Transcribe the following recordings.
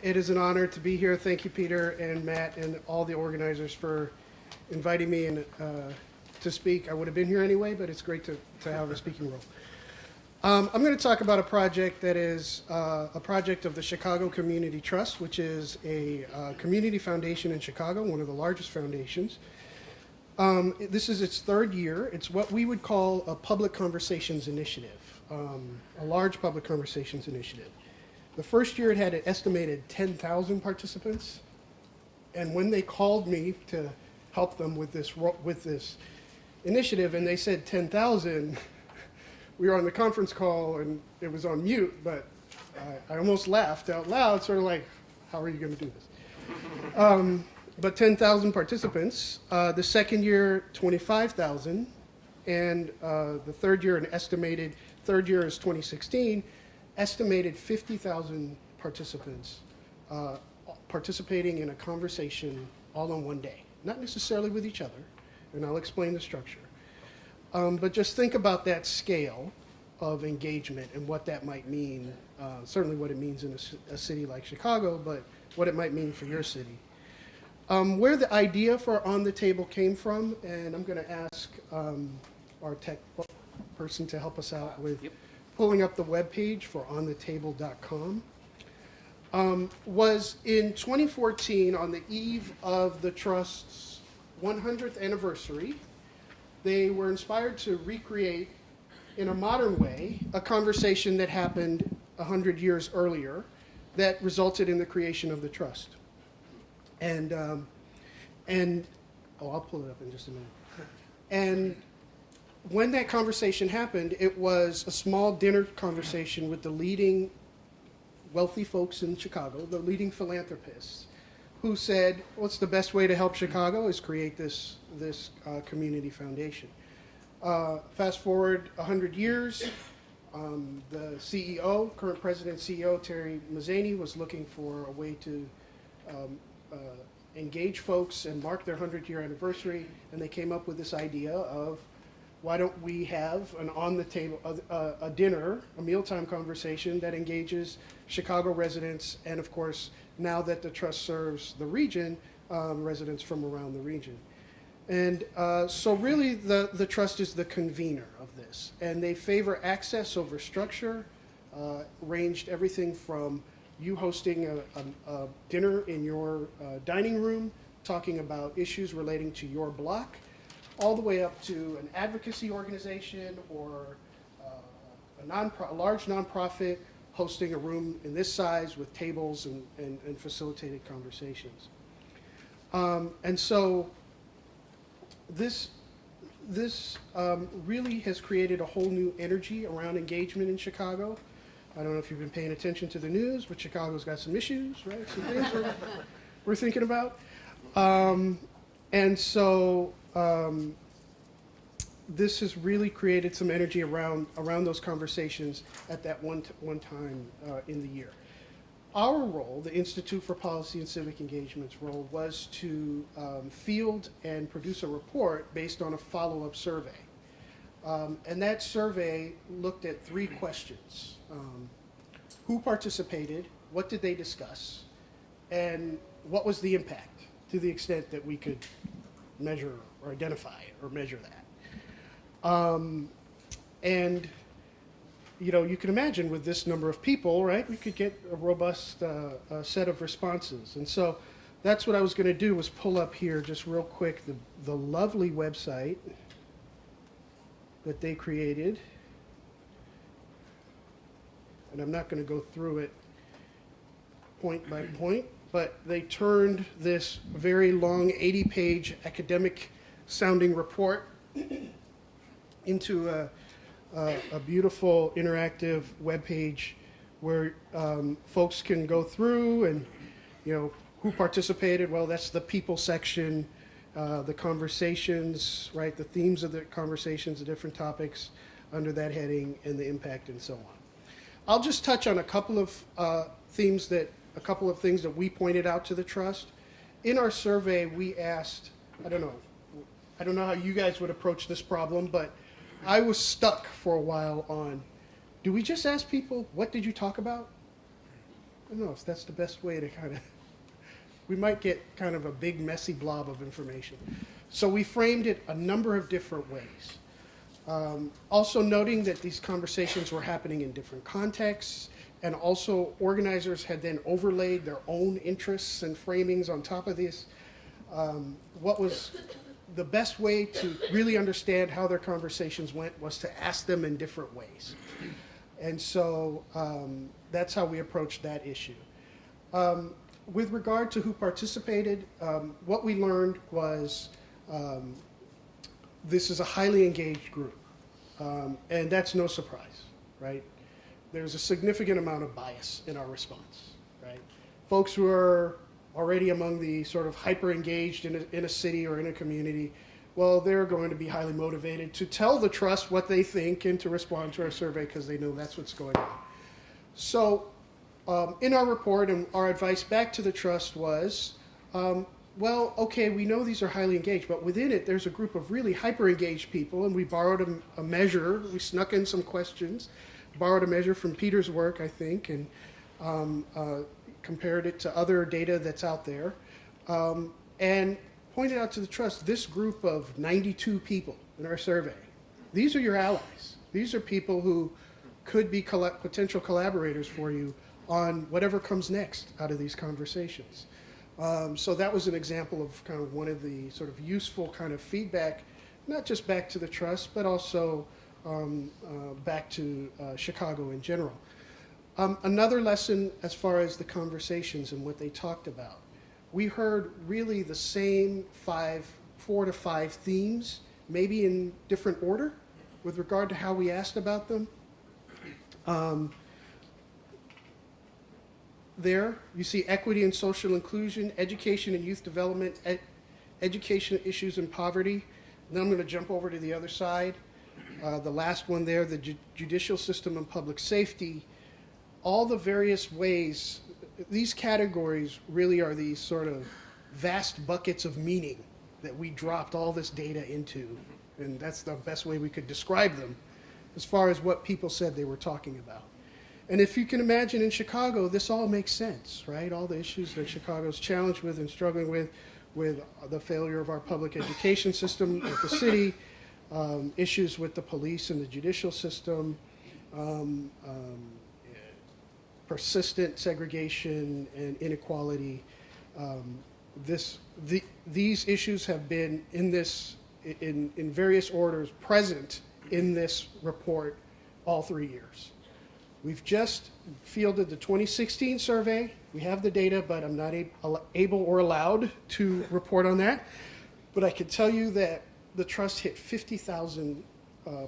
It is an honor to be here. Thank you, Peter and Matt and all the organizers for inviting me to speak. I would have been here anyway, but it's great to have a speaking role. I'm going to talk about a project that is a project of the Chicago Community Trust, which is a community foundation in Chicago, one of the largest foundations. This is its third year. It's what we would call a public conversations initiative, a large public conversations initiative. The first year it had an estimated 10,000 participants, and when they called me to help them with this initiative, and they said 10,000, we were on the conference call and it was on mute, but I almost laughed out loud, sort of like, how are you going to do this? But 10,000 participants. The second year, 25,000, and the third year, third year is 2016, estimated 50,000 participants participating in a conversation all on one day. Not necessarily with each other, and I'll explain the structure. But just think about that scale of engagement and what that might mean, certainly what it means in a city like Chicago, but what it might mean for your city. Where the idea for On the Table came from, and I'm going to ask our tech person to help us out with pulling up the webpage for onthetable.com, was in 2014, on the eve of the Trust's 100th anniversary. They were inspired to recreate, in a modern way, a conversation that happened 100 years earlier that resulted in the creation of the Trust. And I'll pull it up in just a minute. And when that conversation happened, it was a small dinner conversation with the leading wealthy folks in Chicago, the leading philanthropists, who said, what's the best way to help Chicago is create this community foundation. Fast forward 100 years, the CEO, current president CEO, Terry Mazzani, was looking for a way to engage folks and mark their 100-year anniversary, and they came up with this idea of, why don't we have an on the table, a dinner, a mealtime conversation that engages Chicago residents, and of course, now that the Trust serves the region, residents from around the region. And so really the Trust is the convener of this, and they favor access over structure, ranged everything from you hosting a dinner in your dining room, talking about issues relating to your block, all the way up to an advocacy organization or a large nonprofit hosting a room in this size with tables and facilitated conversations. And so this really has created a whole new energy around engagement in Chicago. I don't know if you've been paying attention to the news, but Chicago's got some issues, right? Some things we're thinking about. And so this has really created some energy around those conversations at that one time in the year. Our role, the Institute for Policy and Civic Engagement's role, was to field and produce a report based on a follow-up survey. And that survey looked at three questions. Who participated, what did they discuss, and what was the impact, to the extent that we could measure or identify or measure that. And you can imagine with this number of people, right, we could get a robust set of responses. And so that's what I was going to do, was pull up here just real quick the lovely website that they created. And I'm not going to go through it point by point, but they turned this very long 80-page academic-sounding report into a beautiful interactive webpage where folks can go through and, who participated. Well, that's the people section, the conversations, right, the themes of the conversations, the different topics under that heading, and the impact, and so on. I'll just touch on a couple of things that we pointed out to the Trust. In our survey, we asked, I don't know how you guys would approach this problem, but I was stuck for a while on, do we just ask people, what did you talk about? don't know if that's the best way to kind of, we might get kind of a big messy blob of information. So we framed it a number of different ways. Also noting that these conversations were happening in different contexts, and also organizers had then overlaid their own interests and framings on top of this. What was the best way to really understand how their conversations went was to ask them in different ways. And so that's how we approached that issue. With regard to who participated, what we learned was this is a highly engaged group. And that's no surprise, right? There's a significant amount of bias in our response, right? Folks who are already among the sort of hyper-engaged in a city or in a community, well, they're going to be highly motivated to tell the trust what they think and to respond to our survey because they know that's what's going on. So in our report, and our advice back to the trust was, well, okay, we know these are highly engaged, but within it, there's a group of really hyper-engaged people, and we borrowed a measure. We snuck in some questions, borrowed a measure from Peter's work, I think, and compared it to other data that's out there, and pointed out to the trust this group of 92 people in our survey. These are your allies. These are people who could be potential collaborators for you on whatever comes next out of these conversations. So that was an example of kind of one of the sort of useful kind of feedback, not just back to the trust, but also back to Chicago in general. Another lesson as far as the conversations and what they talked about. We heard really the same 4 to 5 themes, maybe in different order with regard to how we asked about them. There, you see equity and social inclusion, education and youth development, education issues and poverty. Then I'm going to jump over to the other side. The last one there, the judicial system and public safety. All the various ways, these categories really are these sort of vast buckets of meaning that we dropped all this data into. And that's the best way we could describe them as far as what people said they were talking about. And if you can imagine in Chicago, this all makes sense, right? All the issues that Chicago's challenged with and struggling with the failure of our public education system with the city, issues with the police and the judicial system, persistent segregation and inequality. These issues have been in various orders present in this report all 3 years. We've just fielded the 2016 survey. We have the data, but I'm not able or allowed to report on that. But I can tell you that the trust hit 50,000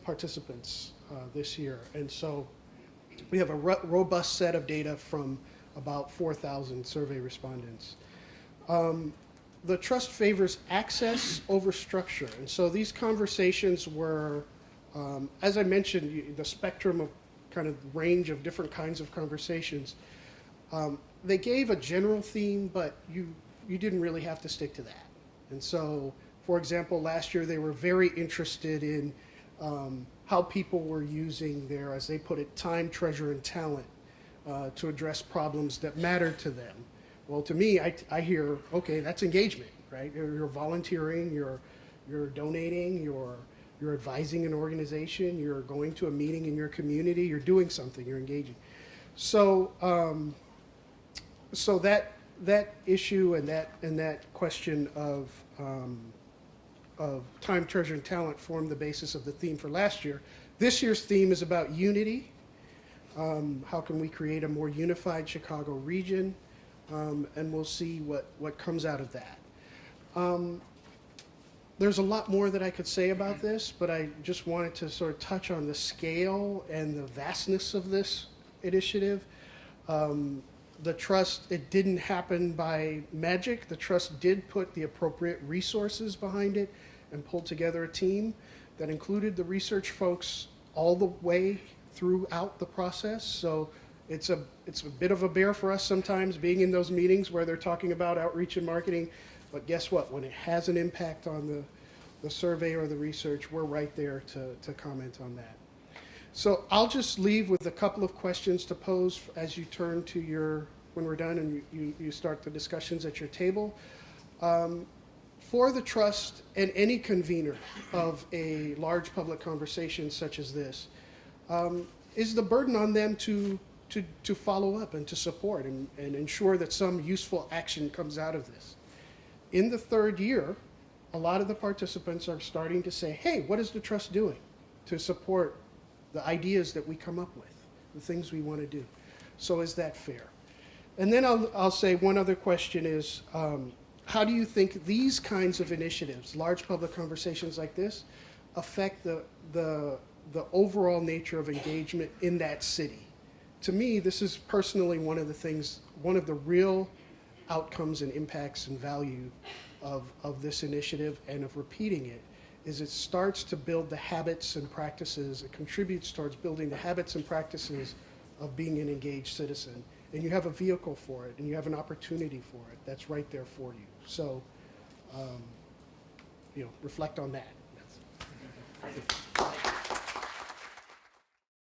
participants this year. And so we have a robust set of data from about 4,000 survey respondents. The trust favors access over structure. And so these conversations were, as I mentioned, the spectrum of kind of range of different kinds of conversations. They gave a general theme, but you didn't really have to stick to that. And so, for example, last year they were very interested in how people were using their, as they put it, time, treasure, and talent to address problems that mattered to them. Well, to me, I hear, okay, that's engagement, right? You're volunteering, you're donating, you're advising an organization, you're going to a meeting in your community, you're doing something, you're engaging. So, so that issue and that question of time, treasure, and talent formed the basis of the theme for last year. This year's theme is about unity. How can we create a more unified Chicago region? And we'll see what comes out of that. There's a lot more that I could say about this, but I just wanted to sort of touch on the scale and the vastness of this initiative. The trust, it didn't happen by magic. The trust did put the appropriate resources behind it and pulled together a team that included the research folks all the way throughout the process. So it's a bit of a bear for us sometimes being in those meetings where they're talking about outreach and marketing. But guess what? When it has an impact on the survey or the research, we're right there to comment on that. So I'll just leave with a couple of questions to pose as you turn to when we're done and you start the discussions at your table. For the trust and any convener of a large public conversation such as this, is the burden on them to follow up and to support and ensure that some useful action comes out of this. In the third year, a lot of the participants are starting to say, hey, what is the trust doing to support the ideas that we come up with, the things we want to do? So is that fair? And then I'll say one other question is, how do you think these kinds of initiatives, large public conversations like this, affect the overall nature of engagement in that city? To me, this is personally one of the real outcomes and impacts and value of this initiative and of repeating it, is it starts to build the habits and practices, it contributes towards building the habits and practices of being an engaged citizen. And you have a vehicle for it, and you have an opportunity for it that's right there for you. So, reflect on that.